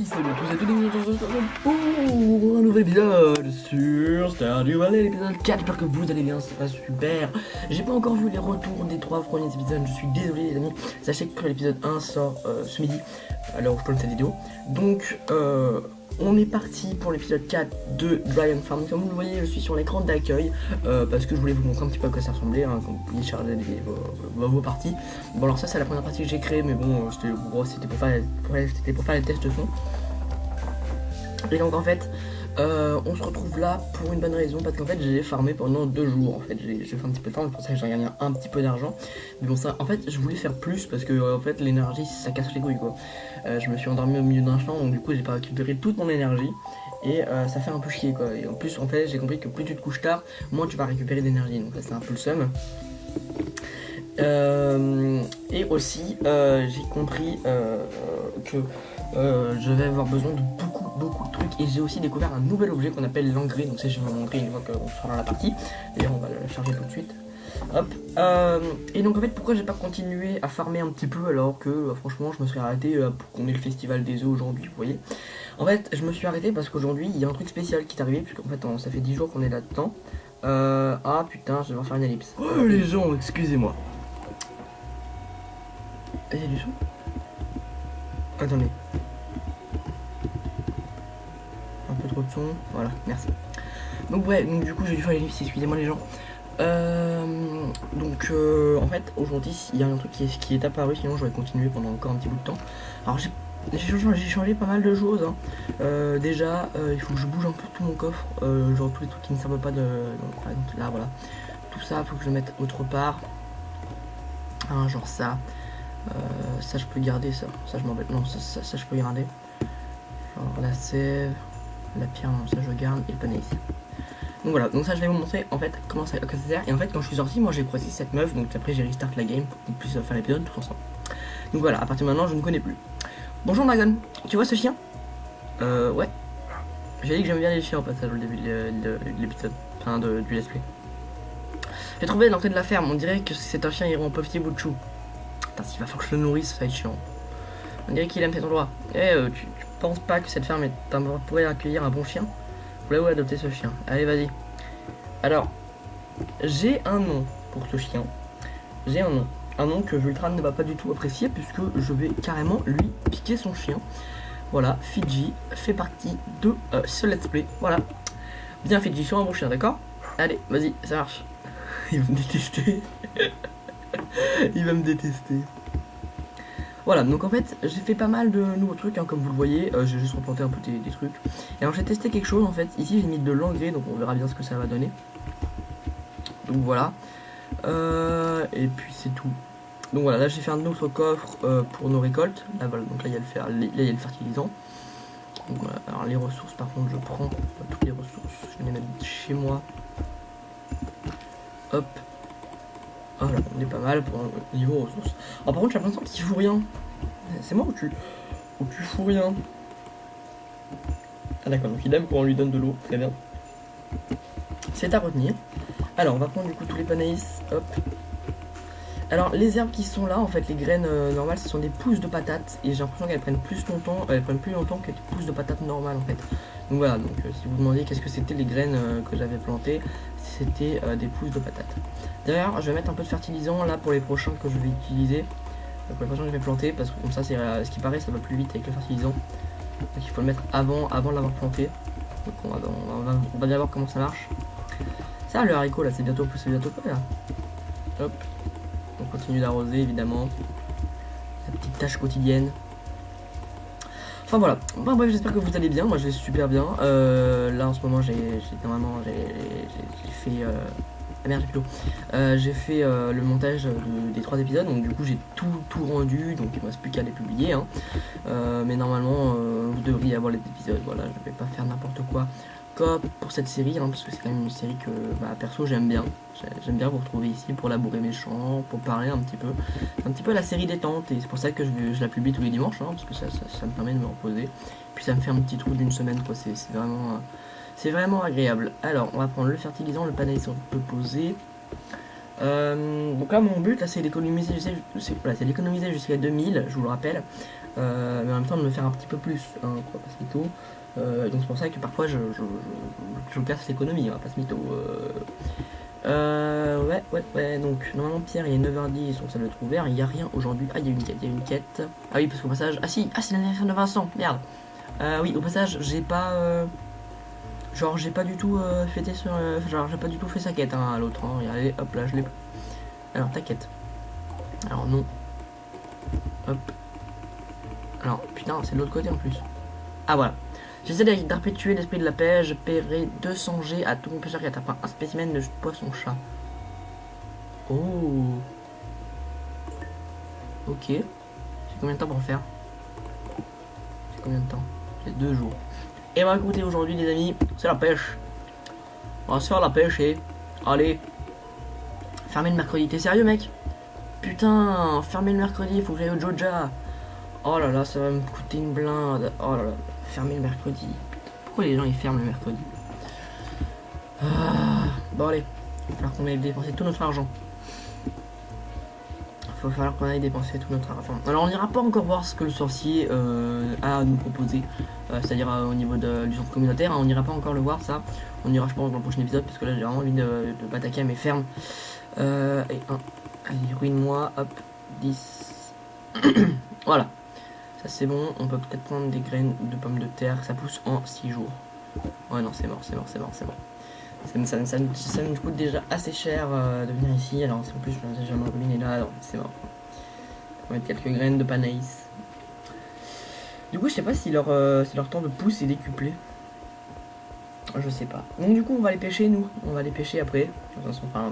salut à tous et toutes pour un nouvel épisode sur Stardew Valley, l'épisode 4, j'espère que vous allez bien, ça va super. J'ai pas encore vu les retours des 3 premiers épisodes, je suis désolé les amis. Sachez que l'épisode 1 sort ce midi, à l'heure où je tourne cette vidéo. Donc on est parti pour l'épisode 4 de Dragon Farm. Comme vous le voyez, je suis sur l'écran d'accueil parce que je voulais vous montrer un petit peu à quoi ça ressemblait, hein, quand vous pouviez charger vos parties. Bon alors ça c'est la première partie que j'ai créée, mais bon c'était pour faire les tests son. Et donc en fait on se retrouve là pour une bonne raison, parce qu'en fait j'ai farmé pendant 2 jours. En fait j'ai fait un petit peu de farm, c'est pour ça que j'ai gagné un petit peu d'argent. Mais bon, ça en fait je voulais faire plus parce que en fait l'énergie ça casse les couilles quoi. Je me suis endormi au milieu d'un champ, donc du coup j'ai pas récupéré toute mon énergie et ça fait un peu chier quoi. Et en plus en fait j'ai compris que plus tu te couches tard, moins tu vas récupérer d'énergie, donc ça c'est un peu le seum. Et aussi j'ai compris que je vais avoir besoin de beaucoup de trucs, et j'ai aussi découvert un nouvel objet qu'on appelle l'engrais, donc ça je vais vous montrer une fois qu'on sera dans la partie. D'ailleurs on va le charger tout de suite. Hop. Et donc en fait pourquoi j'ai pas continué à farmer un petit peu alors que franchement je me serais arrêté pour qu'on ait le festival des œufs aujourd'hui, vous voyez. En fait je me suis arrêté parce qu'aujourd'hui il y a un truc spécial qui est arrivé, puisqu'en fait ça fait 10 jours qu'on est là-dedans. Ah putain, je vais devoir faire une ellipse. Oh les gens, excusez-moi. Il y a du son. Attendez. Un peu trop de son, voilà, merci. Donc ouais, donc du coup j'ai dû faire l'ellipse, excusez-moi les gens. En fait aujourd'hui il y a un truc qui est apparu, sinon j'aurais continué pendant encore un petit bout de temps. Alors j'ai changé pas mal de choses, hein. Déjà il faut que je bouge un peu tout mon coffre, genre tous les trucs qui ne servent pas de... Donc, par exemple là voilà, tout ça il faut que je le mette autre part, hein, genre ça. Ça je peux garder, ça je m'embête, non ça je peux garder, genre la sève, la pierre, non ça je garde, et le panais ici. Donc voilà, donc ça je vais vous montrer en fait comment ça sert. Et en fait quand je suis sorti, moi j'ai croisé cette meuf, donc après j'ai restart la game pour qu'on puisse faire l'épisode tous ensemble. Donc voilà, à partir de maintenant je ne connais plus. Bonjour Dragon, tu vois ce chien? Ouais. J'ai dit que j'aime bien les chiens au passage au début de l'épisode, enfin du let's play. J'ai trouvé l'entrée de la ferme, on dirait que c'est un chien errant, pauvre petit bout de chou. Putain, s'il va falloir que je le nourrisse, ça va être chiant. On dirait qu'il aime cet endroit. Tu penses pas que cette ferme est un endroit pourrait accueillir un bon chien? Voulez-vous adopter ce chien? Allez, vas-y. Alors, j'ai un nom pour ce chien. J'ai un nom. Un nom que Vultran ne va pas du tout apprécier, puisque je vais carrément lui piquer son chien. Voilà, Fidji fait partie de ce let's play. Voilà. Bien Fidji, sois un bon chien, d'accord? Allez, vas-y, ça marche. Il va me détester. Il va me détester. Voilà, donc en fait j'ai fait pas mal de nouveaux trucs, hein, comme vous le voyez. J'ai juste replanté un peu des trucs. Et alors j'ai testé quelque chose en fait. Ici j'ai mis de l'engrais, donc on verra bien ce que ça va donner. Donc voilà. Et puis c'est tout. Donc voilà, là j'ai fait un autre coffre pour nos récoltes. Là voilà, donc là il y a le fertilisant. Donc voilà, alors les ressources par contre je prends toutes les ressources. Je vais les mettre chez moi. Hop. Voilà, on est pas mal pour un niveau ressources. Alors par contre j'ai l'impression qu'il fout rien. C'est moi ou tu fous rien? Ah d'accord, donc il aime quand on lui donne de l'eau, très bien. C'est à retenir. Alors on va prendre du coup tous les panaïs, hop. Alors les herbes qui sont là, en fait les graines normales, ce sont des pousses de patates. Et j'ai l'impression qu'elles prennent plus longtemps que les pousses de patates normales en fait. Donc voilà, donc si vous demandez qu'est-ce que c'était les graines que j'avais plantées, c'était des pousses de patates. D'ailleurs je vais mettre un peu de fertilisant là pour les prochains que je vais utiliser. Pour les prochains que je vais planter, parce que comme ça c'est ce qui paraît ça va plus vite avec le fertilisant. Donc il faut le mettre avant de l'avoir planté. Donc on va bien voir comment ça marche. Ça le haricot là c'est bientôt quoi là. Hop. On continue d'arroser évidemment. La petite tâche quotidienne. Enfin voilà, bon, bref, j'espère que vous allez bien, moi je vais super bien. Là en ce moment j'ai fait merde, j'ai plus d'eau. J'ai fait le montage des 3 épisodes, donc du coup j'ai tout rendu, donc il ne me reste plus qu'à les publier, hein. Mais normalement vous devriez avoir les épisodes, voilà, je vais pas faire n'importe quoi comme pour cette série, hein, parce que c'est quand même une série que perso j'aime bien. J'aime bien vous retrouver ici pour labourer mes champs, pour parler un petit peu la série détente, et c'est pour ça que je la publie tous les dimanches, hein, parce que ça me permet de me reposer. Puis ça me fait un petit trou d'une semaine, quoi. C'est vraiment agréable. Alors on va prendre le fertilisant, le panel on peut poser. Donc là mon but là c'est d'économiser, voilà, c'est d'économiser jusqu'à 2000, je vous le rappelle, mais en même temps de me faire un petit peu plus, hein, quoi, pas se mytho. Donc c'est pour ça que parfois je casse l'économie, hein, pas se mytho. Ouais, donc normalement Pierre il est 9h10, donc ça doit être ouvert, il n'y a rien aujourd'hui. Ah, il y a une quête, Ah oui, parce qu'au passage, ah si, c'est l'anniversaire de Vincent, merde. Oui, au passage, j'ai pas j'ai pas du tout fêté sur genre j'ai pas du tout fait sa quête, hein, à l'autre, hein. Regardez, hop là, je l'ai. Alors ta quête. Alors non. Hop. Alors putain, c'est de l'autre côté en plus. Ah voilà. J'essaie de perpétuer l'esprit de la pêche, je paierai 200 G à tout mon pêcheur qui attrape un spécimen de poisson-chat. Oh. Ok. J'ai combien de temps pour le faire? J'ai combien de temps? J'ai 2 jours. Et bah écoutez, aujourd'hui les amis, c'est la pêche. On va se faire la pêche et... Allez. Fermez le mercredi, t'es sérieux mec? Putain, fermez le mercredi, faut que j'aille au Joja. Oh là là, ça va me coûter une blinde. Oh là là, fermez le mercredi. Pourquoi les gens ils ferment le mercredi? Bon allez, il va falloir qu'on aille dépenser tout notre argent. Il va falloir qu'on aille dépenser tout notre argent. Alors on n'ira pas encore voir ce que le sorcier a à nous proposer. C'est-à-dire au niveau du centre communautaire, hein, on n'ira pas encore le voir ça. On ira je pense dans le prochain épisode parce que là j'ai vraiment envie de m'attaquer à mes fermes. Et un. Allez, ruine-moi, hop, 10. Voilà. Ça c'est bon, on peut peut-être prendre des graines de pommes de terre, ça pousse en 6 jours. Ouais non, c'est mort. Ça me coûte déjà assez cher de venir ici, alors en plus j'ai déjà ma ruine est là, alors c'est mort. On va mettre quelques graines de panaïs. Du coup je sais pas si leur temps de pousse est décuplé. Je sais pas. Donc du coup on va les pêcher nous, on va les pêcher après. On se fera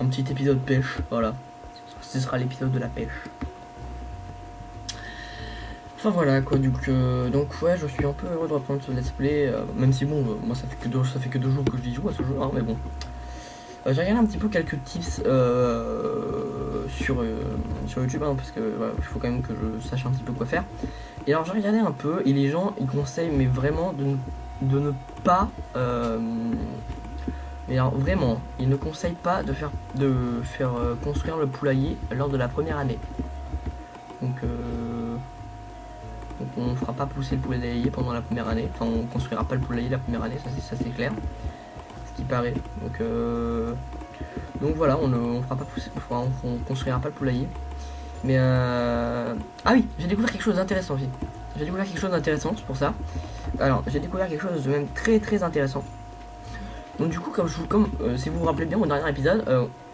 un petit épisode pêche, voilà. Ce sera l'épisode de la pêche. Enfin voilà quoi, donc ouais, je suis un peu heureux de reprendre ce let's play, même si bon, moi ça fait que 2 jours que j'y joue à ce jeu, hein, mais bon. J'ai regardé un petit peu quelques tips sur YouTube, hein, parce que voilà, il faut quand même que je sache un petit peu quoi faire. Et alors j'ai regardé un peu, et les gens ils conseillent mais vraiment de ne pas... mais alors vraiment, ils ne conseillent pas de faire construire le poulailler lors de la première année. Donc on ne fera pas pousser le poulailler pendant la première année. Enfin, on construira pas le poulailler la première année, ça c'est clair. Ce qui paraît. Donc voilà, on fera pas pousser, on construira pas le poulailler. Mais ah oui, j'ai découvert quelque chose d'intéressant aussi. J'ai découvert quelque chose d'intéressant, c'est pour ça. Alors, j'ai découvert quelque chose de même très intéressant. Donc du coup, si vous vous rappelez bien, au dernier épisode,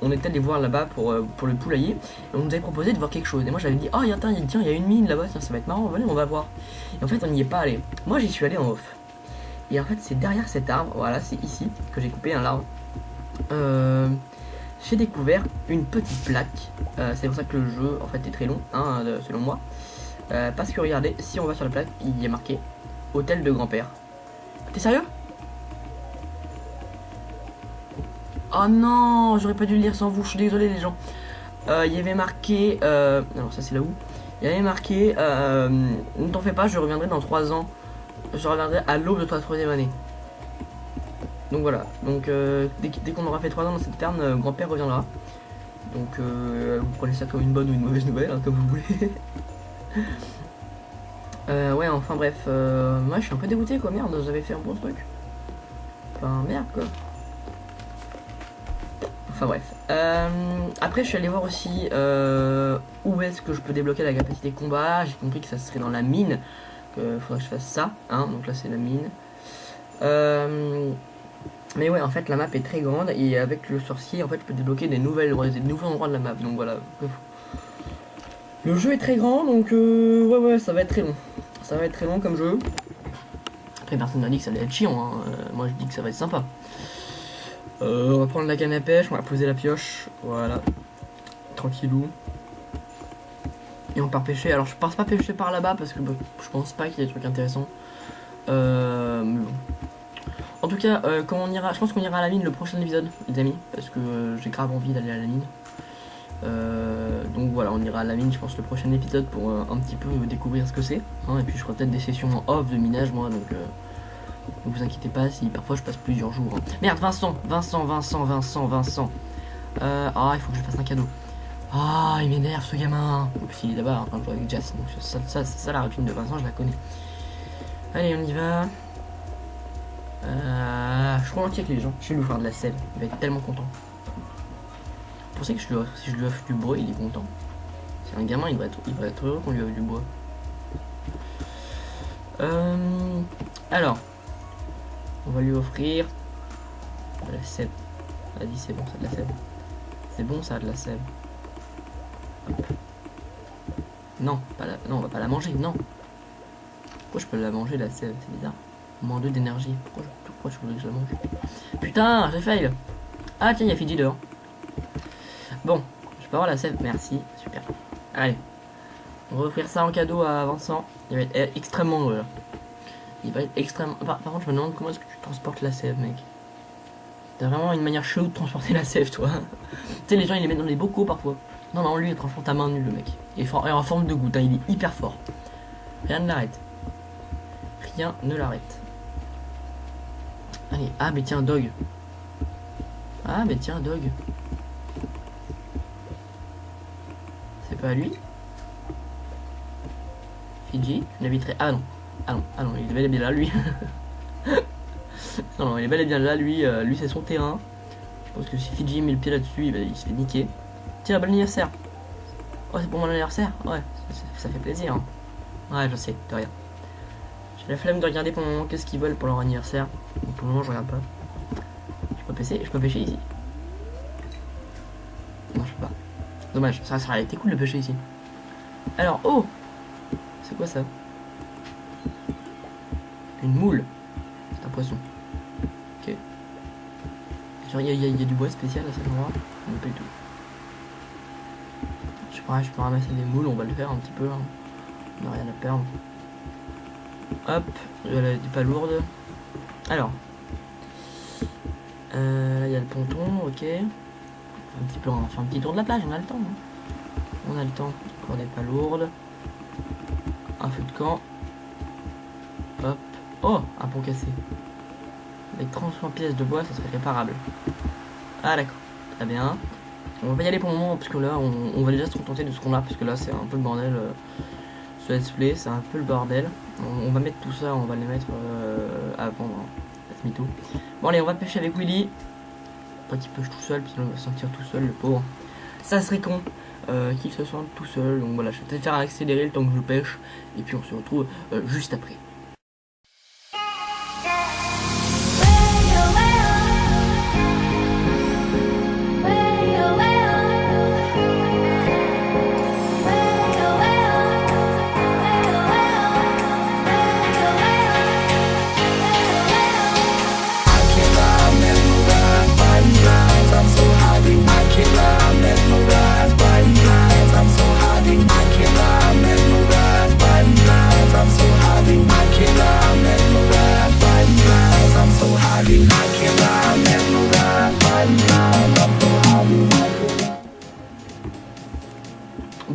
on était allé voir là-bas pour le poulailler, et on nous avait proposé de voir quelque chose. Et moi j'avais dit, oh tiens, il y a une mine là-bas, ça va être marrant, venez, on va voir. Et en fait, on n'y est pas allé. Moi j'y suis allé en off. Et en fait, c'est derrière cet arbre, voilà, c'est ici que j'ai coupé un arbre. J'ai découvert une petite plaque. C'est pour ça que le jeu en fait est très long, hein, selon moi. Parce que regardez, si on va sur la plaque, il y a marqué Hôtel de grand-père. T'es sérieux? Oh non, j'aurais pas dû le lire sans vous, je suis désolé les gens. Il y avait marqué... alors ça c'est là où. Il y avait marqué... ne t'en fais pas, je reviendrai dans 3 ans. Je reviendrai à l'aube de ta 3e année. Donc voilà. Donc dès qu'on aura fait 3 ans dans cette ferme, grand-père reviendra. Donc vous prenez ça comme une bonne ou une mauvaise nouvelle, hein, comme vous voulez. Ouais, enfin bref. Moi je suis un peu dégoûté quoi, merde, j'avais fait un bon truc. Enfin merde quoi. Enfin bref. Après je suis allé voir aussi où est-ce que je peux débloquer la capacité combat. J'ai compris que ça serait dans la mine. Faudrait que je fasse ça. Hein, donc là c'est la mine. Mais ouais, en fait la map est très grande. Et avec le sorcier en fait je peux débloquer des nouveaux endroits de la map. Donc voilà. Le jeu est très grand. Donc ouais ça va être très long. Ça va être très long comme jeu. Après personne n'a dit que ça allait être chiant. Hein. Moi je dis que ça va être sympa. On va prendre la canne à pêche, on va poser la pioche, voilà, tranquillou. Et on part pêcher. Alors je pense pas pêcher par là-bas parce que je pense pas qu'il y ait des trucs intéressants. Mais bon. En tout cas, quand on ira, je pense qu'on ira à la mine le prochain épisode, les amis, parce que j'ai grave envie d'aller à la mine. Donc voilà, on ira à la mine, je pense, le prochain épisode pour un petit peu découvrir ce que c'est. Hein, et puis je ferai peut-être des sessions en off de minage, moi, donc... ne vous inquiétez pas si parfois je passe plusieurs jours. Hein. Merde, Vincent. Ah, il faut que je fasse un cadeau. Ah, il m'énerve ce gamin. En plus, il est là-bas en train de jouer avec Jazz. Donc ça, la routine de Vincent, je la connais. Allez, on y va. Je crois avec les gens. Je vais lui faire de la sève. Il va être tellement content. Vous pensez que si je lui offre du bois, il est content? C'est un gamin, il devrait être heureux qu'on lui offre du bois. Alors, on va lui offrir de la sève. Elle a dit c'est bon, ça de la sève. C'est bon ça de la sève. Hop. Non, non, on va pas la manger, non. Pourquoi je peux la manger la sève? C'est bizarre. Moins 2 d'énergie. Pourquoi je voulais que je la mange? Putain, j'ai fail. Ah tiens, il y a Fidji dehors. Bon, je peux avoir la sève, merci, super. Allez, on va offrir ça en cadeau à Vincent. Il va être extrêmement heureux là. Il va être extrêmement... Par contre, je me demande comment est-ce que tu transportes la sève, mec. T'as vraiment une manière chaude de transporter la sève, toi. Tu sais, les gens, ils les mettent dans les bocaux parfois. Non, non, lui, il transporte à main nue, le mec. Il est en forme de goutte, hein, il est hyper fort. Rien ne l'arrête. Rien ne l'arrête. Allez, ah, mais tiens, Dog. Ah, mais tiens, Dog. C'est pas à lui? Fidji, je n'habiterai... Ah non. Ah non, ah non, il est bel et bien là, lui. Non, non, il est bel et bien là, lui. Lui, c'est son terrain. Je pense que si Fidji met le pied là-dessus, il se fait niquer. Tiens, bon anniversaire. Oh, c'est pour mon anniversaire? Ouais, ça fait plaisir. Hein. Ouais, je sais, de rien. J'ai la flemme de regarder pour le moment qu'est-ce qu'ils veulent pour leur anniversaire. Donc, pour le moment, je regarde pas. Je peux pêcher ici. Non, je peux pas. Dommage, ça aurait été cool de pêcher ici. Alors, oh! C'est quoi ça? Une moule. C'est un poisson. Ok. Genre, il y a du bois spécial à cet endroit? Non, pas du tout. Je peux ramasser des moules, on va le faire un petit peu. Hein. On n'a rien à perdre. Hop, du pas lourde. Alors. Là, il y a le ponton, ok. On fait un petit tour de la plage, on a le temps. Hein. On a le temps. Encore des pas lourdes. Un feu de camp. Hop. Oh, un pont cassé. Avec 33 pièces de bois, ça serait réparable. Ah d'accord, très bien. On va pas y aller pour le moment, parce que là, on va déjà se contenter de ce qu'on a, parce que là, c'est un peu le bordel. Ce let's play, c'est un peu le bordel. On va mettre tout ça, on va les mettre à vendre. Hein. Mytho. Bon allez, on va pêcher avec Willy. Pas qu'il pêche tout seul, puis on va se sentir tout seul, le pauvre. Ça serait con qu'il se sente tout seul. Donc voilà, je vais peut-être faire accélérer le temps que je pêche. Et puis on se retrouve juste après.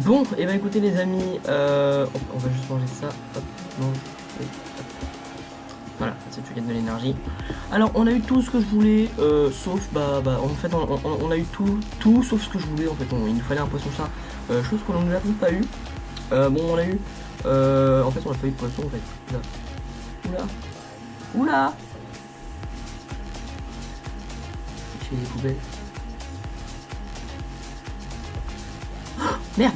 Bon, et bah écoutez les amis, on va juste manger ça. Hop, mange. Oui, hop. Voilà, ça tu gagnes de l'énergie. Alors on a eu tout ce que je voulais, sauf en fait on a eu tout sauf ce que je voulais en fait. Il nous fallait un poisson chat, chose qu'on n'a pas eu. Bon on a eu, en fait on a pas eu de poisson en fait. Là. Oula. J'ai des poubelles. Oh, merde.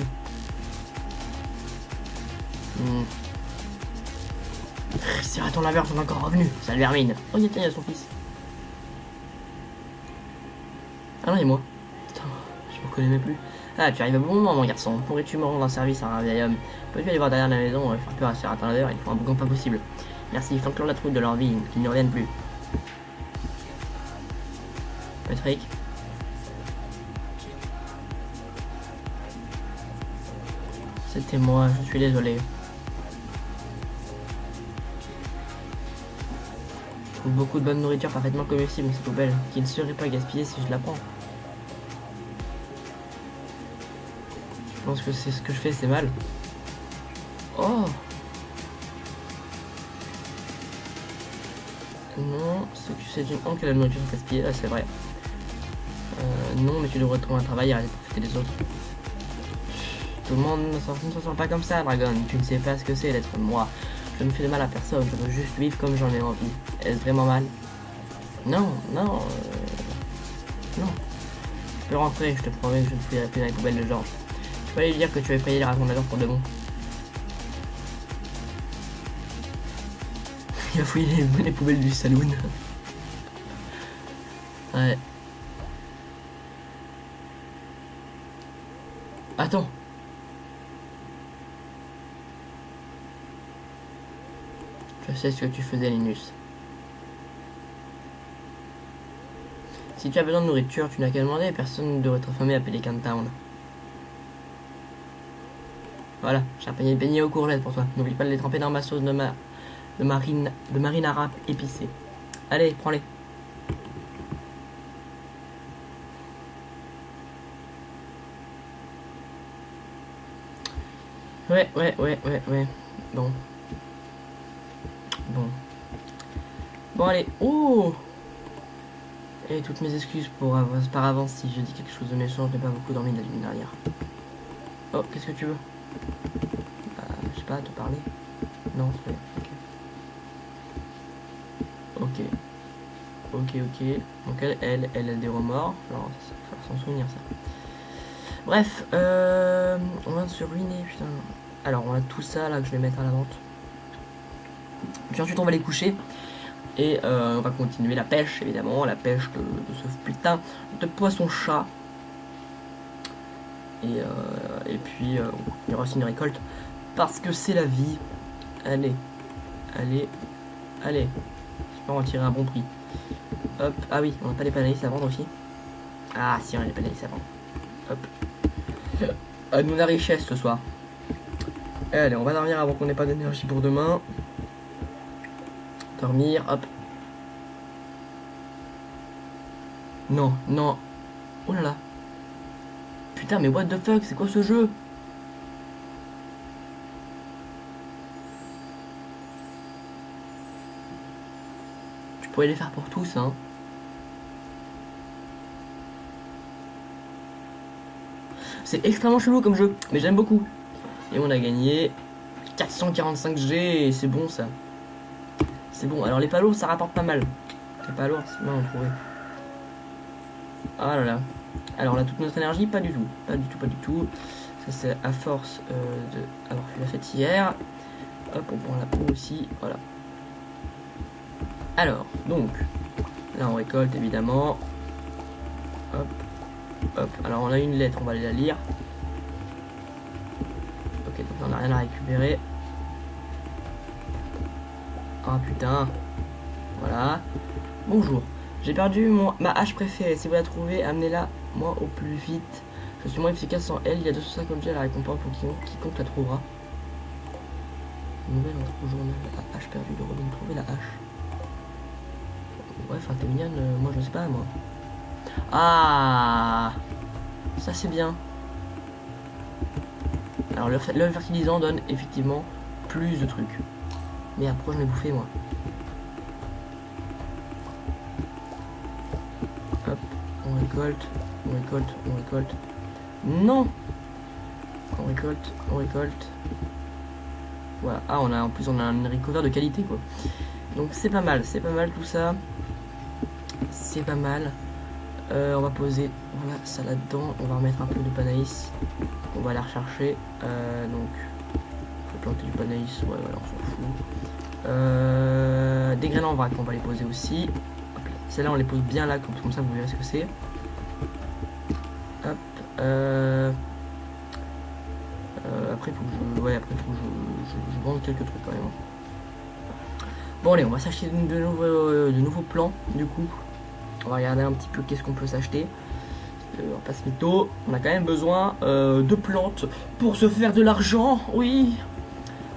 Ces ratons laveurs sont encore revenus, ça le vermine. Oh tiens, il y a son fils. Ah non, et moi. Putain, je me connais même plus. Ah, tu arrives à bon moment, mon garçon. Pourrais-tu me rendre un service à un vieil homme? Peux-tu aller voir derrière la maison, faire peur à ces ratons laveurs? Il faut un boucan pas possible. Merci, flanquons la trouille de leur vie, qu'ils ne reviennent plus. Patrick. C'était moi, je suis désolé. Je trouve beaucoup de bonne nourriture parfaitement comestible dans cette poubelle, qui ne serait pas gaspillée si je la prends. Je pense que c'est ce que je fais, c'est mal. Oh! Non, c'est une honte que la nourriture soit gaspillée, là c'est vrai. Non, mais tu devrais trouver un travail et arrêter de profiter des autres. Tout le monde ne s'en sort pas comme ça, Dragon. Tu ne sais pas ce que c'est d'être moi. Je ne fais de mal à personne, je veux juste vivre comme j'en ai envie. Est-ce vraiment mal? Non, non, non. Tu peux rentrer, je te promets que je ne fouillerai plus dans les poubelles de Georges. Tu peux aller lui dire que tu as payé les raccompagnateurs pour de bon. Il a fouillé les poubelles du saloon. Ouais. Attends. Je sais ce que tu faisais, Linus. Si tu as besoin de nourriture, tu n'as qu'à demander, personne ne devrait être affamé à Pelican Town. Voilà, j'ai un panier de beignets aux courgettes pour toi. N'oublie pas de les tremper dans ma sauce de marinara épicée. Allez, prends-les. Ouais. Bon. Bon, allez. Oh! Et toutes mes excuses par avance si je dis quelque chose de méchant, je n'ai pas beaucoup dormi la nuit dernière. Oh, qu'est-ce que tu veux? Je sais pas, te parler? Non, c'est pas... Ok. Donc elle a des remords. Alors, ça va s'en souvenir, ça. Bref, on va se ruiner, putain. Alors, on a tout ça, là, que je vais mettre à la vente. Puis ensuite, on va les coucher. Et on va continuer la pêche, évidemment, la pêche de ce putain de poisson-chat. Et puis, il y aura aussi une récolte, parce que c'est la vie. Allez. J'espère en tirer un bon prix. Hop, ah oui, on n'a pas les panaïs à vendre aussi. Ah si, on a les panaïs à vendre. Hop. À nous la richesse ce soir. Allez, on va dormir avant qu'on n'ait pas d'énergie pour demain. Dormir, hop. Non. Oh là là. Putain, mais what the fuck, c'est quoi ce jeu? Tu pourrais les faire pour tous, hein. C'est extrêmement chelou comme jeu, mais j'aime beaucoup. Et on a gagné 445 G, c'est bon ça. C'est bon, alors les palos ça rapporte pas mal. Les palos, c'est bien trouvé. Ah là là. Alors là, toute notre énergie, pas du tout. Ça c'est à force d'avoir fait la fête hier. Hop, on prend la peau aussi, voilà. Alors, donc, là on récolte évidemment. Hop, alors on a une lettre, on va aller la lire. Ok, donc on n'a rien à récupérer. Ah putain. Voilà. Bonjour. J'ai perdu ma hache préférée. Si vous la trouvez, amenez-la moi au plus vite. Je suis moins efficace sans elle. Il y a 250 objets à la récompense pour quiconque la trouvera. Nouvelle entre au journal. La hache perdue de Robin. Trouver la hache. Ouais, enfin t'es mignonne. Moi je sais pas moi. Ah, ça c'est bien. Alors le fertilisant donne effectivement plus de trucs. Mais après je l'ai bouffé moi. Hop, on récolte. Non. On récolte. Voilà. Ah, en plus on a un récolteur de qualité quoi. Donc c'est pas mal tout ça. C'est pas mal. On va poser voilà, ça là-dedans. On va remettre un peu de panaïs. On va la rechercher. Donc, faut planter du panaïs. Ouais, voilà, on s'en fout. Des graines en vrac, on va les poser aussi. Celles-là, on les pose bien là, comme ça, vous verrez ce que c'est. Hop. Après, il faut que je vende quelques trucs quand même. Bon, allez, on va s'acheter de nouveaux plans, du coup. On va regarder un petit peu qu'est-ce qu'on peut s'acheter. On passe mytho. On a quand même besoin de plantes pour se faire de l'argent. Oui.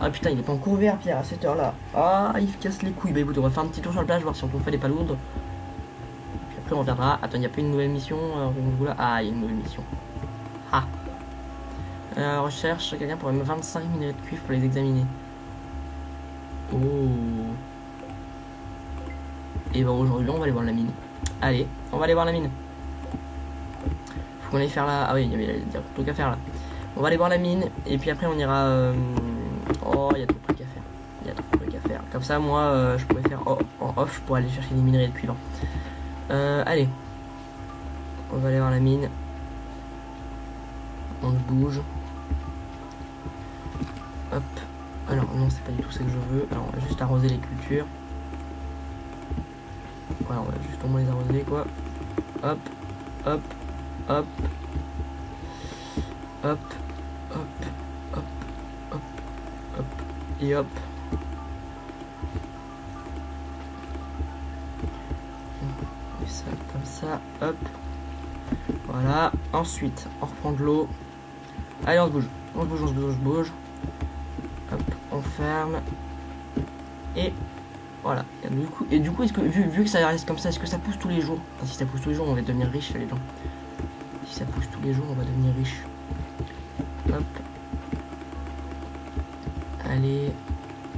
Ah putain, il est pas encore ouvert, Pierre, à cette heure-là. Ah, il se casse les couilles. Bah écoute, on va faire un petit tour sur la plage, voir si on peut faire des palourdes. Puis après, on reviendra. Attends, il n'y a pas une nouvelle mission. Ah, il y a une nouvelle mission. Ah. Recherche quelqu'un pour 25 minerais de cuivre pour les examiner. Oh. Et bah aujourd'hui, on va aller voir la mine. Allez, on va aller voir la mine. qu'on aille faire là. Ah oui, il y avait des trucs à faire là. On va aller voir la mine et puis après on ira. Oh, il y a trop de trucs à faire. Il y a trop de trucs à faire. Comme ça, moi, je pourrais faire en off, je pourrais aller chercher des minerais de cuivre. Allez. On va aller voir la mine. On se bouge. Hop. Alors, non, c'est pas du tout ça que je veux. Alors, on va juste arroser les cultures. Voilà, on va juste au moins les arroser, quoi. Hop. Hop. Hop. Hop. Hop. Hop. Hop. Hop. Et hop. On met ça comme ça. Hop. Voilà. Ensuite, on reprend de l'eau. Allez, on se bouge. On se bouge, on se bouge, on se bouge. Hop, on ferme. Et voilà. Et du coup est-ce que, vu que ça reste comme ça, est-ce que ça pousse tous les jours? Enfin, si ça pousse tous les jours, on va devenir riche, les gens. Si ça pousse tous les jours, on va devenir riche. Hop. Allez.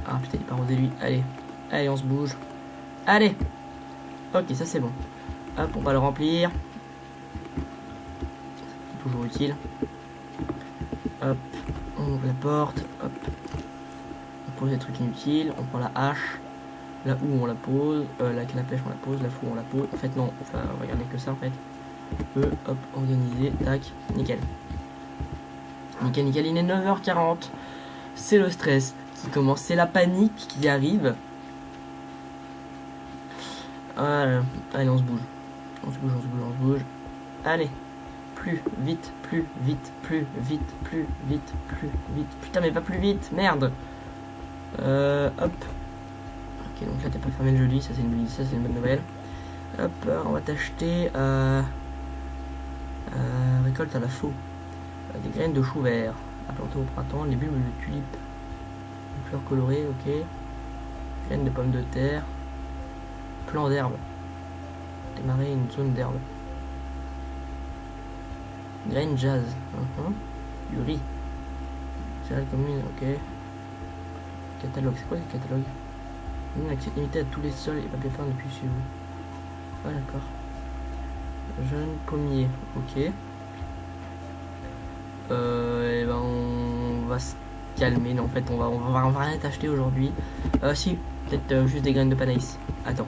Ah putain, il est pas arrosé lui. Allez. Allez, on se bouge. Allez. Ok, ça c'est bon. Hop, on va le remplir. C'est toujours utile. Hop. On ouvre la porte. Hop. On pose des trucs inutiles. On prend la hache. Là où on la pose. La canne à pêche on la pose. La four on la pose. En fait non. On va regarder que ça en fait. Hop. Organisé. Tac. Nickel. Nickel, nickel. Il est 9h40. C'est le stress qui commence. C'est la panique qui arrive. Voilà. Allez, on se bouge. On se bouge, on se bouge, on se bouge. Allez. Plus vite, plus vite, plus vite, plus vite, plus vite. Putain, mais pas plus vite, merde. Hop. Ok, donc là t'as pas fermé le jeudi, ça c'est une bonne nouvelle. Hop, on va t'acheter récolte à la faux. Des graines de chou vert à planter au printemps, les bulbes de tulipes, des fleurs colorées, ok. Graines de pommes de terre, plants d'herbe. Démarrer une zone d'herbe. Graines jazz, du riz. Céréales communes, ok. Catalogue, c'est quoi ce catalogue? Une accès limité à tous les sols et papier peint depuis chez vous. Ah d'accord. Jeune pommier, ok. Et ben on va se calmer. Non, en fait on va rien t'acheter aujourd'hui. Si, peut-être juste des graines de panaïs. Attends.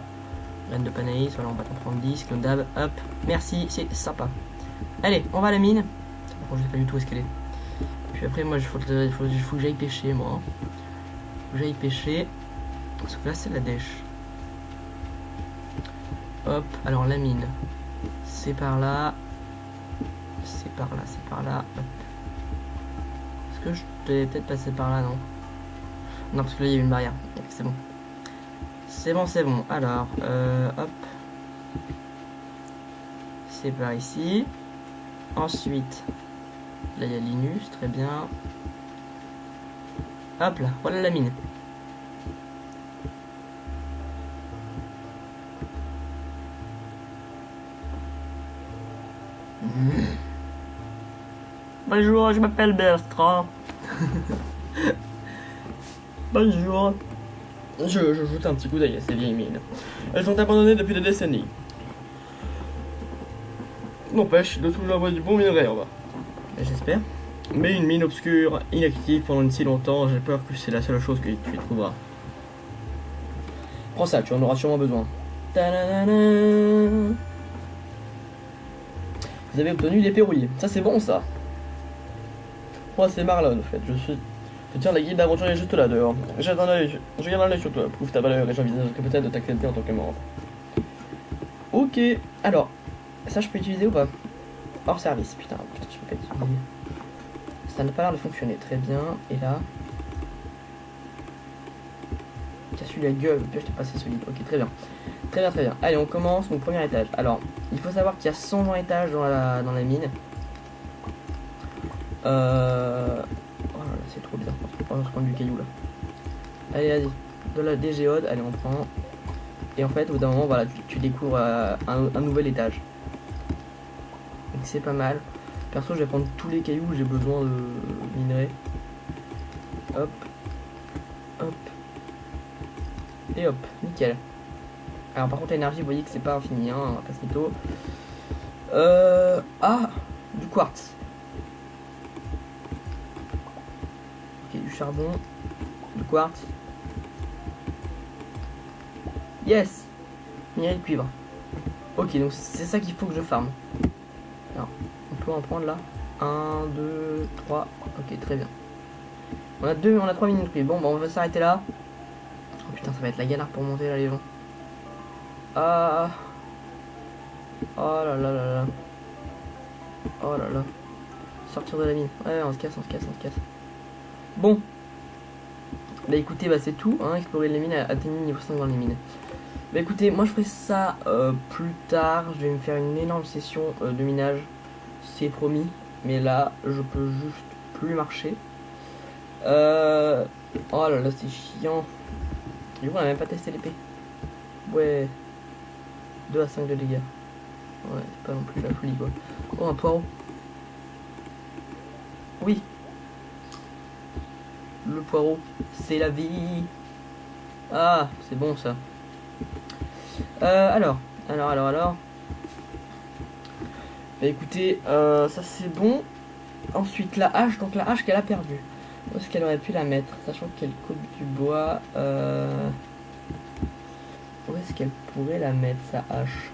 Graines de panaïs, voilà, on va t'en prendre 10 comme d'hab. Hop, merci, c'est sympa. Allez, on va à la mine. Bon, je sais pas du tout où est-ce qu'elle est. Puis après moi il faut que j'aille pêcher moi. Faut que j'aille pêcher. Parce que là c'est la dèche. Hop, alors la mine. C'est par là. C'est par là, c'est par là. Hop. Est-ce que je devais peut-être passer par là, non? Non, parce que là il y a une barrière. C'est bon. C'est bon, c'est bon. Alors, hop. C'est par ici. Ensuite, là il y a Linus, très bien. Hop là, voilà la mine. Bonjour, je m'appelle Bertrand. Bonjour. Je jette un petit coup d'œil à ces vieilles mines. Elles sont abandonnées depuis des décennies. N'empêche, de toujours avoir du bon minerai en bas. J'espère. Mais une mine obscure, inactive pendant si longtemps, j'ai peur que c'est la seule chose que tu y trouveras. Prends ça, tu en auras sûrement besoin. Ta-da-da-da. Vous avez obtenu des perrouilles. Ça c'est bon ça. Moi c'est Marlon en fait. Je tiens la guide d'aventurier juste là dehors. Je garde un œil sur toi, prouve ta valeur et j'envisage peut-être de t'accepter en tant que membre. Ok, alors, ça je peux utiliser ou pas? Hors service, putain, je peux pas utiliser. Ça n'a pas l'air de fonctionner très bien. Et là, casse-lui la gueule, puis je t'ai passé solide. Ok, très bien. Très bien, très bien. Allez, on commence mon premier étage. Alors, il faut savoir qu'il y a 120 étages dans la mine. Oh là là, c'est trop bien. On se prend du caillou là. Allez, vas-y. Des géodes, allez, on prend. Et en fait, au bout d'un moment, voilà, tu découvres un nouvel étage. Donc c'est pas mal. Perso, je vais prendre tous les cailloux où j'ai besoin de minerais. Hop. Hop. Et hop, nickel. Alors par contre l'énergie, vous voyez que c'est pas infini, hein, on va pas se mytho. Ah, du quartz. Ok, du charbon, du quartz. Yes. Minerai de cuivre. Ok, donc c'est ça qu'il faut que je farme. Alors, on peut en prendre là. 1, 2, 3. Ok, très bien. On a 3 minutes de cuivre. Bon, bah on va s'arrêter là. Oh putain, ça va être la galère pour monter là, les gens. Ah. Oh là là là là. Oh là là. Sortir de la mine. Ouais, on se casse. Bon. Bah écoutez, bah c'est tout. Hein, explorer les mines, atteindre niveau 5 dans les mines. Bah écoutez, moi je ferai ça plus tard. Je vais me faire une énorme session de minage. C'est promis. Mais là, je peux juste plus marcher. Oh là là, c'est chiant. Du coup, on a même pas testé l'épée. Ouais. 2 à 5 de dégâts. Ouais, c'est pas non plus la folie quoi. Oh, un poireau. Oui. Le poireau, c'est la vie. Ah, c'est bon ça. Alors. Bah écoutez, ça c'est bon. Ensuite, la hache. Donc la hache qu'elle a perdue. Où est-ce qu'elle aurait pu la mettre? Sachant qu'elle coupe du bois. Où est-ce qu'elle pourrait la mettre, sa hache?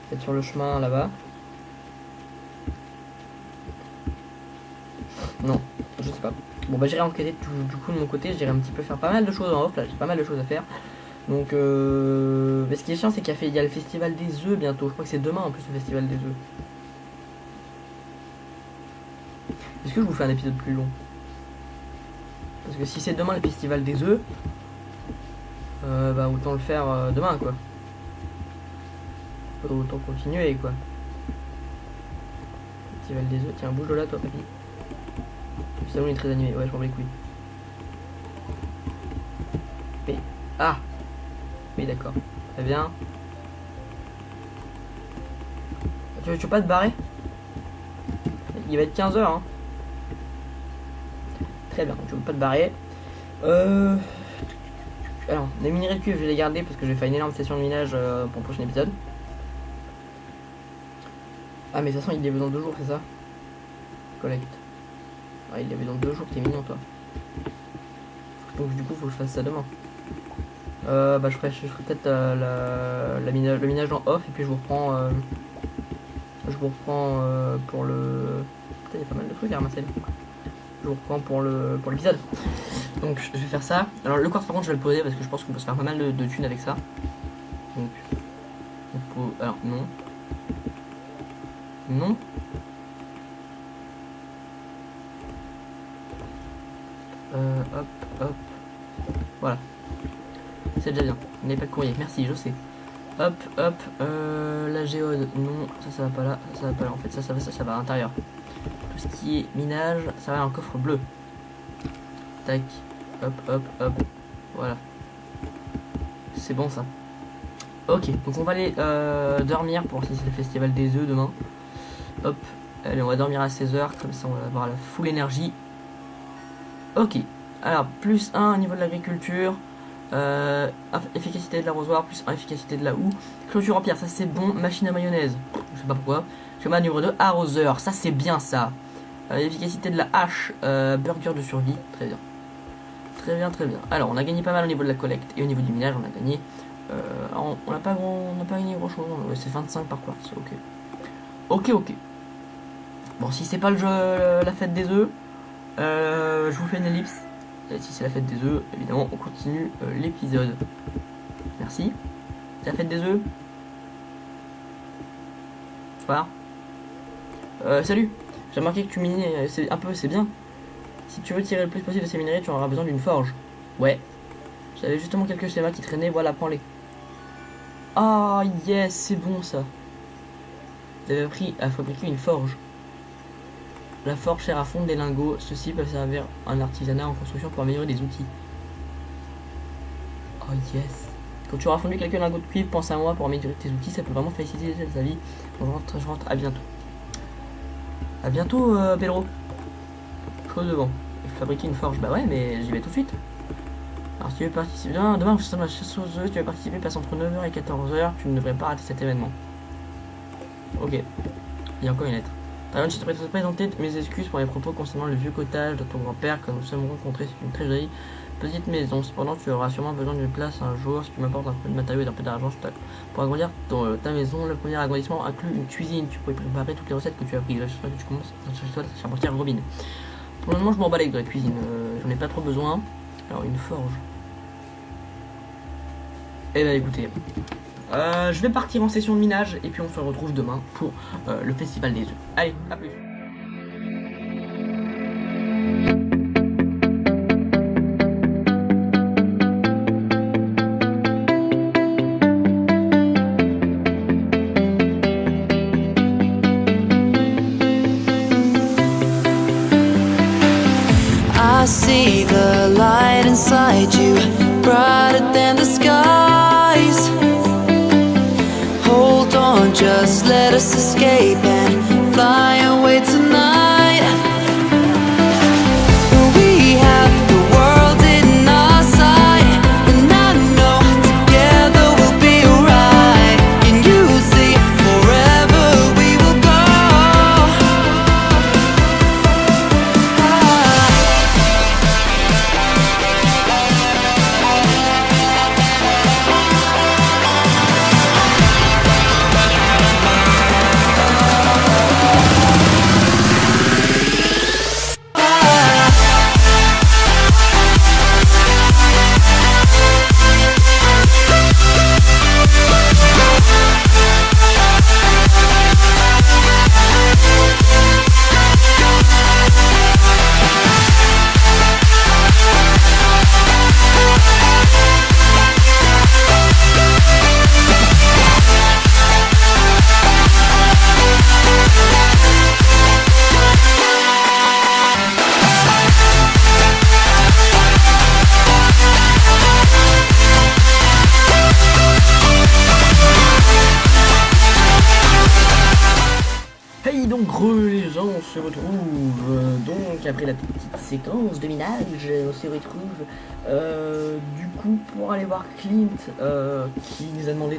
Peut-être sur le chemin là-bas. Non, je sais pas. Bon bah j'irai enquêter du coup de mon côté, j'irai un petit peu faire pas mal de choses en off, là j'ai pas mal de choses à faire. Donc mais ce qui est chiant c'est qu'il y a le festival des œufs bientôt, je crois que c'est demain en plus le festival des œufs. Est-ce que je vous fais un épisode plus long? Parce que si c'est demain le festival des œufs, bah autant le faire demain quoi. Autant continuer quoi. Festival des œufs, tiens bouge de là toi papy. Le salon est très animé, ouais je m'en bats les couilles. Mais, ah. Oui d'accord, très bien. Tu veux pas te barrer? Il va être 15h hein. Très bien, tu veux pas te barrer. Alors, les minerais de cuivre je vais les garder parce que je vais faire une énorme session de minage pour le prochain épisode. Ah mais de toute façon il est dans 2 jours c'est ça? Collecte. Ah il avait dans 2 jours, t'es mignon toi. Donc du coup faut que je fasse ça demain. Bah je ferai peut-être le minage en off et puis je vous reprends pour le... Putain il y a pas mal de trucs à ramasser là. Je vous reprends pour l'épisode. Donc je vais faire ça. Alors le quartz par contre je vais le poser parce que je pense qu'on peut se faire pas mal de thunes avec ça. Donc alors non. Non. Hop. Voilà. C'est déjà bien. On n'avait pas de courrier. Merci, je sais. Hop. La géode. Non, ça va pas là. Ça va pas là. En fait, ça va à l'intérieur. Tout ce qui est minage, ça va dans le coffre bleu. Tac. Hop. Voilà. C'est bon ça. Ok, donc on va aller dormir pour si c'est le festival des œufs demain. Hop. Allez, on va dormir à 16h. Comme ça, on va avoir la full énergie. Ok. Alors, plus 1 au niveau de l'agriculture. Efficacité de l'arrosoir, plus 1 efficacité de la houe. Clôture en pierre, ça c'est bon. Machine à mayonnaise, je sais pas pourquoi. Schéma numéro 2, arroseur, ça c'est bien ça. Efficacité de la hache, burger de survie, très bien. Très bien. Alors on a gagné pas mal au niveau de la collecte et au niveau du minage on a gagné. On n'a pas gagné grand chose, c'est 25 par quartz, ok. Bon si c'est pas le jeu, la fête des œufs, je vous fais une ellipse. Et si c'est la fête des œufs, évidemment on continue l'épisode. Merci. C'est la fête des œufs. Bonsoir. Salut. J'ai remarqué que tu minais c'est bien. Si tu veux tirer le plus possible de ces minerais, tu auras besoin d'une forge. Ouais. J'avais justement quelques schémas qui traînaient, voilà, prends-les. Ah yes, c'est bon ça. J'avais appris à fabriquer une forge. La forge sert à fondre des lingots. Ceci peut servir en artisanat en construction pour améliorer des outils. Oh yes. Quand tu auras fondu quelques lingots de cuivre, pense à moi pour améliorer tes outils. Ça peut vraiment faciliter ta vie. Je rentre. À bientôt. À bientôt, Pedro. Chose devant. Fabriquer une forge. Bah ouais, mais j'y vais tout de suite. Alors si tu veux participer... Demain, je suis dans la chasse aux œufs. Si tu veux participer, passe entre 9h et 14h. Tu ne devrais pas rater cet événement. Ok. Il y a encore une lettre. Alors, je te présenter mes excuses pour les propos concernant le vieux cottage de ton grand-père que nous sommes rencontrés. C'est une très jolie petite maison. Cependant, tu auras sûrement besoin d'une place un jour. Si tu m'apportes un peu de matériaux et un peu d'argent, je t'accorde. Pour agrandir ta maison, le premier agrandissement inclut une cuisine. Tu pourrais préparer toutes les recettes que tu as apprises. Je souhaite que tu commences à charpentière Robin. Pour le moment, je m'en bats avec de la cuisine. J'en ai pas trop besoin. Alors, une forge. Eh ben, écoutez. Je vais partir en session de minage et puis on se retrouve demain pour le festival des œufs. Allez, à plus. I see the light inside you, brighter than the skies. Hold on, just let us escape and fly away tonight. We have the world in our sight, and I know together we'll be alright. Can you see forever we will go? Hey donc les gens, on se retrouve donc après la petite séquence de minage, on se retrouve du coup pour aller voir Clint qui nous a demandé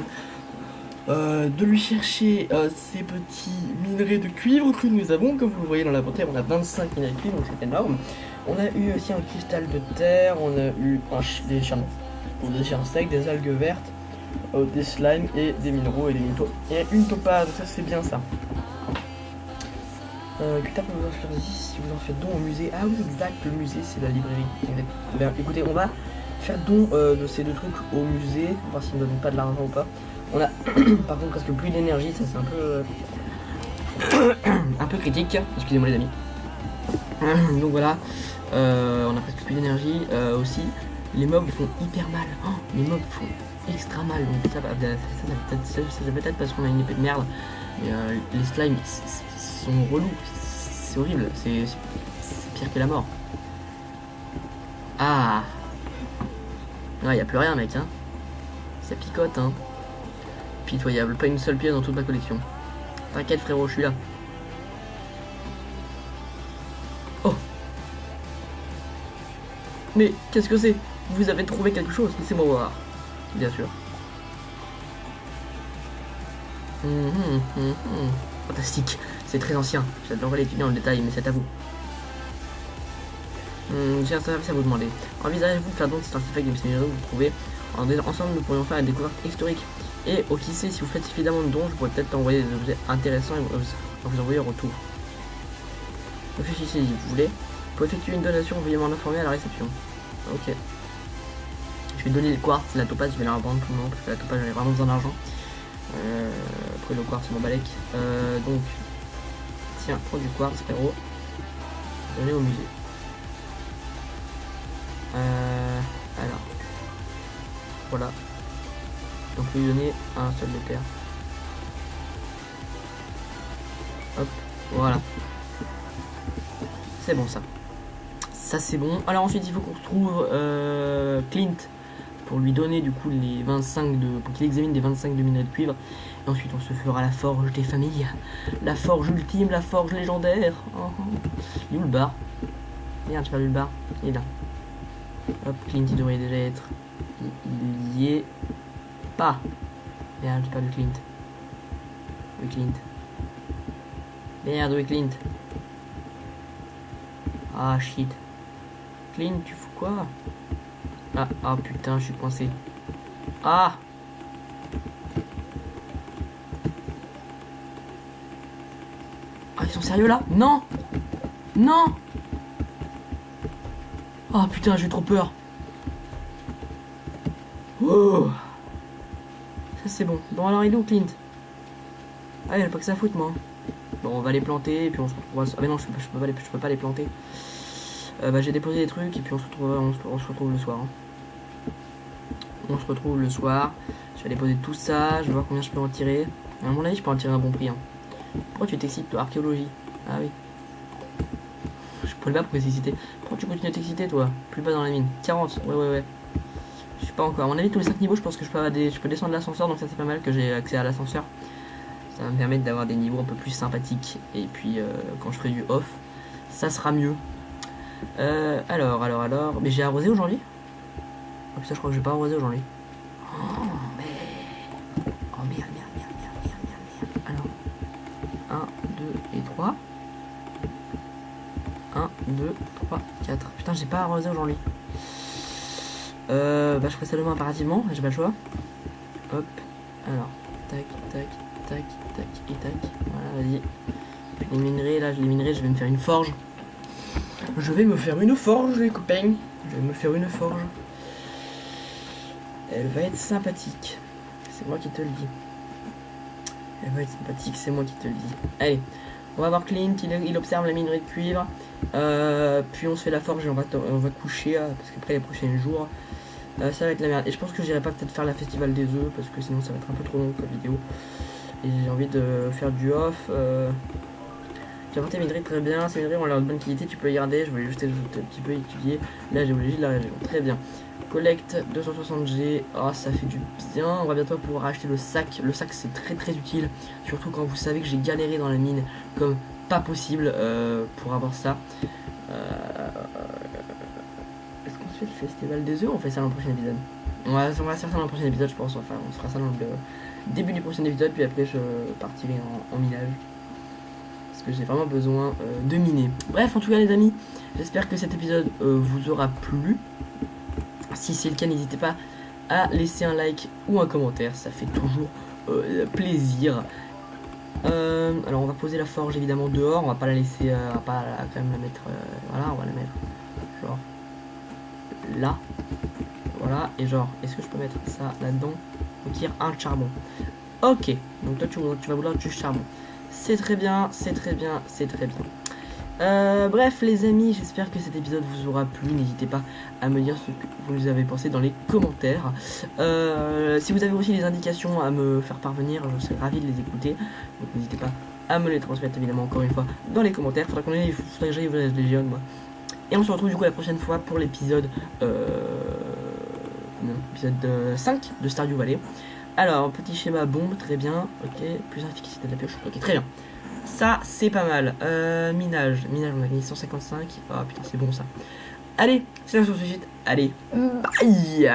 de lui chercher ces petits minerais de cuivre que nous avons. Comme vous le voyez dans l'inventaire, on a 25 minerais de cuivre, donc c'est énorme. On a eu aussi un cristal de terre, on a eu des charmes secs, des algues vertes, des slimes et des minéraux et des métaux. Et une topaz, donc ça c'est bien ça. Plus tard, vous en faire 10 si vous en faites don au musée. Ah oui, exact, le musée c'est la librairie. Bien, écoutez, on va faire don de ces deux trucs au musée, voir s'ils ne donnent pas de l'argent ou pas. On a par contre presque plus d'énergie, ça c'est un peu un peu critique, excusez-moi les amis. Donc voilà, on a presque plus d'énergie aussi. Les mobs font hyper mal, les mobs font extra mal, donc ça peut-être parce qu'on a une épée de merde. Mais les slimes sont relous, c'est horrible, c'est pire que la mort. Ah, là y a plus rien mec, hein. Ça picote, hein. Pitoyable, pas une seule pièce dans toute ma collection. T'inquiète frérot, je suis là. Oh, mais qu'est-ce que c'est? Vous avez trouvé quelque chose? Laissez-moi voir. Bien sûr. Fantastique, c'est très ancien. J'adorerais l'étudier en détail, mais c'est à vous. J'ai un service à vous demander. Envisagez-vous de faire donc cet artefact de ces que vous trouvez? Ensemble, nous pourrions faire une découverte historique. Et au qui sait, si vous faites suffisamment de dons, je pourrais peut-être envoyer des objets intéressants et vous envoyer un retour. Réfléchissez si vous voulez. Pour effectuer une donation, veuillez m'en informer à la réception. Ok. Je vais donner le quartz, la topaz, je vais la revendre pour le moment parce que la topaz j'en ai vraiment besoin d'argent. Après le quartz, c'est mon balèque. Donc, tiens, prends du quartz, frérot. Donnez au musée. Alors, voilà. Donc, lui donner un seul de terre. Hop, voilà. C'est bon ça. Ça c'est bon. Alors ensuite il faut qu'on retrouve Clint pour lui donner du coup les 25 de... pour qu'il examine les 25 de minerais de cuivre. Et ensuite on se fera la forge des familles. La forge ultime, la forge légendaire. Il est où le bar? Merde, j'ai perdu le bar. Il est là. Hop, Clint il devrait déjà être. Il y est pas. Merde, j'ai perdu Clint. Oui Clint. Merde, oui, Clint. Ah, shit. Clint, tu fous quoi? Ah, putain, je suis coincé. Ah! Ah, ils sont sérieux là? Non! Non! Ah, putain, j'ai eu trop peur. Oh! Ça, c'est bon. Bon, alors, il est où, Clint? Ah, il a pas que ça à foutre, moi. Bon, on va les planter, et puis on se retrouve... Ah, mais non, je peux pas les planter. Bah, j'ai déposé des trucs, et puis on se retrouve le soir. Hein. On se retrouve le soir. Je vais déposer tout ça, je vais voir combien je peux en tirer. À mon avis, je peux en tirer un bon prix. Hein. Pourquoi tu t'excites, toi? Archéologie. Ah oui. Je pourrais pas pourquoi t'exciter. Pourquoi tu continues à t'exciter, toi? Plus bas dans la mine. 40. Ouais. Je sais pas encore. À mon avis, tous les 5 niveaux, je pense que je peux descendre l'ascenseur, donc ça c'est pas mal que j'ai accès à l'ascenseur. Ça va me permettre d'avoir des niveaux un peu plus sympathiques. Et puis, quand je ferai du off, ça sera mieux. Alors. Mais j'ai arrosé aujourd'hui? Oh putain, je crois que j'ai pas arrosé aujourd'hui. Oh merde. Alors, 1, 2 et 3. 1, 2, 3, 4. Putain, j'ai pas arrosé aujourd'hui. Bah, je ferai ça demain impérativement, j'ai pas le choix. Hop, alors, tac. Et tac. Voilà, vas-y. Les minerais, là, je vais me faire une forge. Je vais me faire une forge, les copains. Elle va être sympathique. C'est moi qui te le dis. Elle va être sympathique, c'est moi qui te le dis. Allez, on va voir Clint, il observe la minerie de cuivre. Puis on se fait la forge et on va coucher, parce qu'après les prochains jours, ça va être la merde. Et je pense que j'irai pas peut-être faire la festival des œufs, parce que sinon ça va être un peu trop long comme vidéo. Et j'ai envie de faire du off. J'ai apporté minerais très bien, ces minerais ont l'air de bonne qualité, tu peux les garder, je voulais juste un petit peu étudier la géologie de la région. Très bien. Collecte 260G, oh ça fait du bien, on va bientôt pouvoir acheter le sac. Le sac c'est très utile, surtout quand vous savez que j'ai galéré dans la mine comme pas possible pour avoir ça. Est-ce qu'on se fait le festival des œufs ou on fait ça dans le prochain épisode? On va faire ça dans le prochain épisode je pense, enfin on se fera ça dans le début du prochain épisode, puis après je partirai en minage. Parce que j'ai vraiment besoin de miner. Bref, en tout cas les amis, j'espère que cet épisode vous aura plu. Si c'est le cas, n'hésitez pas à laisser un like ou un commentaire, ça fait toujours plaisir. Alors on va poser la forge évidemment dehors, on va pas la laisser, on va pas quand même la mettre, voilà, on va la mettre genre là, voilà, et genre, est-ce que je peux mettre ça là-dedans? Requiert un charbon. Ok, donc toi tu vas vouloir du charbon. C'est très bien. Bref les amis, j'espère que cet épisode vous aura plu. N'hésitez pas à me dire ce que vous avez pensé dans les commentaires. Si vous avez aussi des indications à me faire parvenir, je serais ravi de les écouter. Donc n'hésitez pas à me les transmettre évidemment encore une fois dans les commentaires. Faudrait que j'aille voir les Légion moi. Et on se retrouve du coup la prochaine fois pour l'épisode 5 de Stardew Valley. Alors, petit schéma bombe, très bien. Ok, plus efficacité de la pioche. Ok, très bien. Ça, c'est pas mal. Minage, on a gagné 155. Ah putain, c'est bon ça. Allez, c'est la sur ce site. Allez, bye.